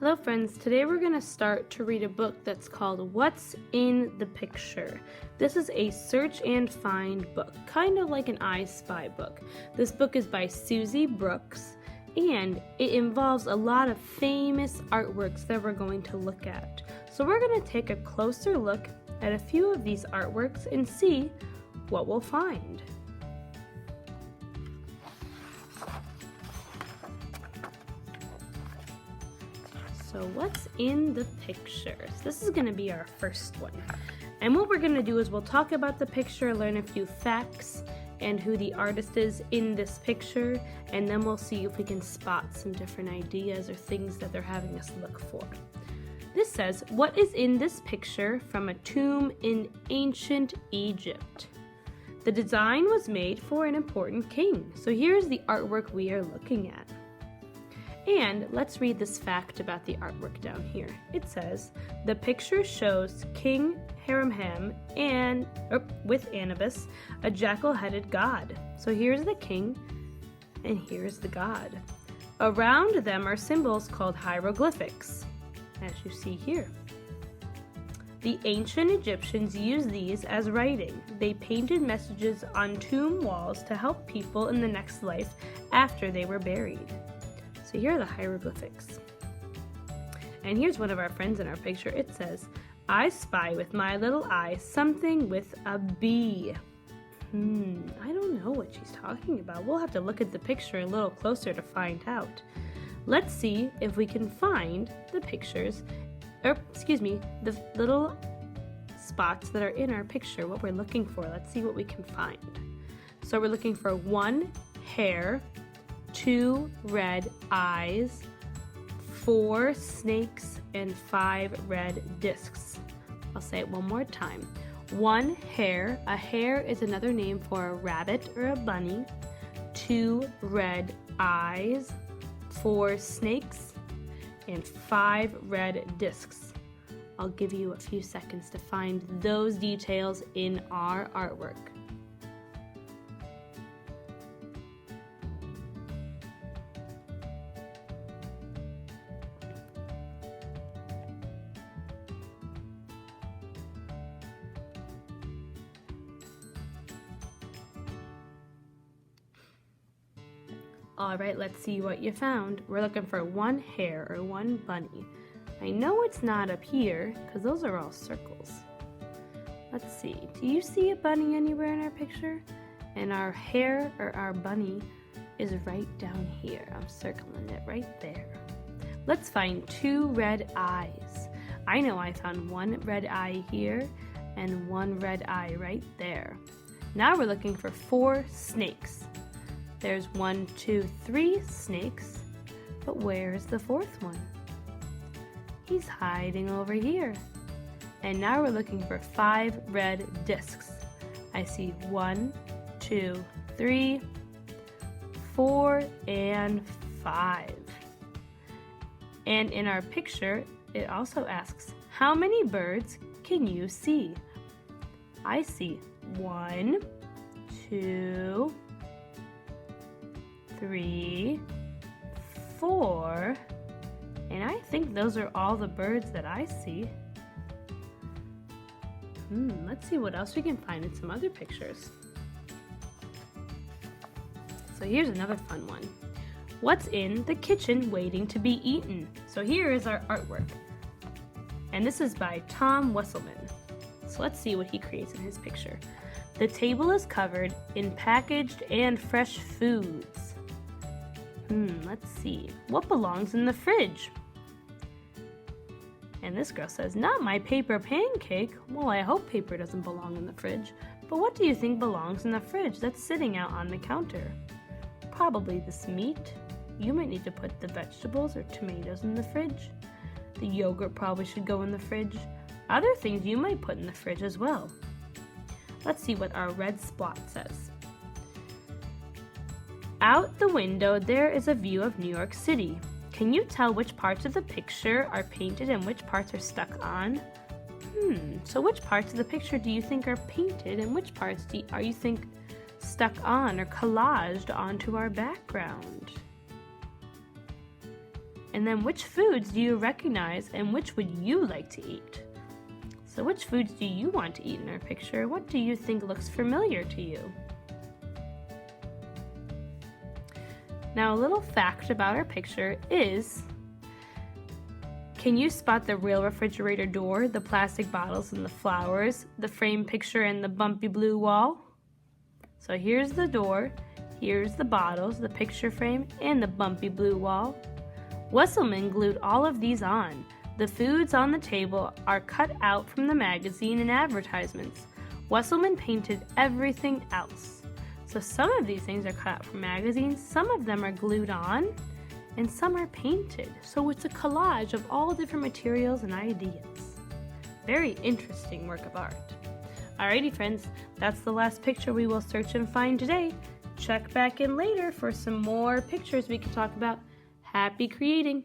Hello friends, today we're going to start to read a book that's called What's in the Picture. This is a search and find book, kind of like an I Spy book. This book is by Susie Brooks, and it involves a lot of famous artworks that we're going to look at. So we're going to take a closer look at a few of these artworks and see what we'll find. So what's in the picture? So this is going to be our first one. And what we're going to do is we'll talk about the picture, learn a few facts, and who the artist is in this picture, and then we'll see if we can spot some different ideas or things that they're having us look for. This says, what is in this picture from a tomb in ancient Egypt? The design was made for an important king. So here's the artwork we are looking at. And let's read this fact about the artwork down here. It says, the picture shows King Hiram and with Anubis, a jackal-headed god. So here's the king, and here's the god. Around them are symbols called hieroglyphics, as you see here. The ancient Egyptians used these as writing. They painted messages on tomb walls to help people in the next life after they were buried. So here are the hieroglyphics. And here's one of our friends in our picture. It says, I spy with my little eye something with a bee. I don't know what she's talking about. We'll have to look at the picture a little closer to find out. Let's see if we can find the pictures, the little spots that are in our picture, what we're looking for. Let's see what we can find. So we're looking for 1 hair, 2 red eyes, 4 snakes, and 5 red discs. I'll say it one more time. 1 hare. A hare is another name for a rabbit or a bunny. 2 red eyes, 4 snakes, and 5 red discs. I'll give you a few seconds to find those details in our artwork. All right, let's see what you found. We're looking for 1 hare or 1 bunny. I know it's not up here because those are all circles. Let's see. Do you see a bunny anywhere in our picture? And our hare or our bunny is right down here. I'm circling it right there. Let's find 2 red eyes. I know I found 1 red eye here and 1 red eye right there. Now we're looking for 4 snakes. There's 1, 2, 3 snakes, but where's the 4th one? He's hiding over here. And now we're looking for 5 red discs. I see 1, 2, 3, 4, and 5. And in our picture, it also asks, how many birds can you see? I see 1, 2, 3, 4, and I think those are all the birds that I see. Let's see what else we can find in some other pictures. So here's another fun one. What's in the kitchen waiting to be eaten? So here is our artwork. And this is by Tom Wesselman. So let's see what he creates in his picture. The table is covered in packaged and fresh foods. Let's see. What belongs in the fridge? And this girl says, not my paper pancake. Well, I hope paper doesn't belong in the fridge. But what do you think belongs in the fridge that's sitting out on the counter? Probably this meat. You might need to put the vegetables or tomatoes in the fridge. The yogurt probably should go in the fridge. Other things you might put in the fridge as well. Let's see what our red spot says. Out the window, there is a view of New York City. Can you tell which parts of the picture are painted and which parts are stuck on? So which parts of the picture do you think are painted and which parts are you think stuck on or collaged onto our background? And then which foods do you recognize and which would you like to eat? So which foods do you want to eat in our picture? What do you think looks familiar to you? Now a little fact about our picture is, can you spot the real refrigerator door, the plastic bottles and the flowers, the frame picture and the bumpy blue wall? So here's the door, here's the bottles, the picture frame, and the bumpy blue wall. Wesselmann glued all of these on. The foods on the table are cut out from the magazine and advertisements. Wesselmann painted everything else. So some of these things are cut out from magazines, some of them are glued on, and some are painted. So it's a collage of all different materials and ideas. Very interesting work of art. Alrighty friends, that's the last picture we will search and find today. Check back in later for some more pictures we can talk about. Happy creating!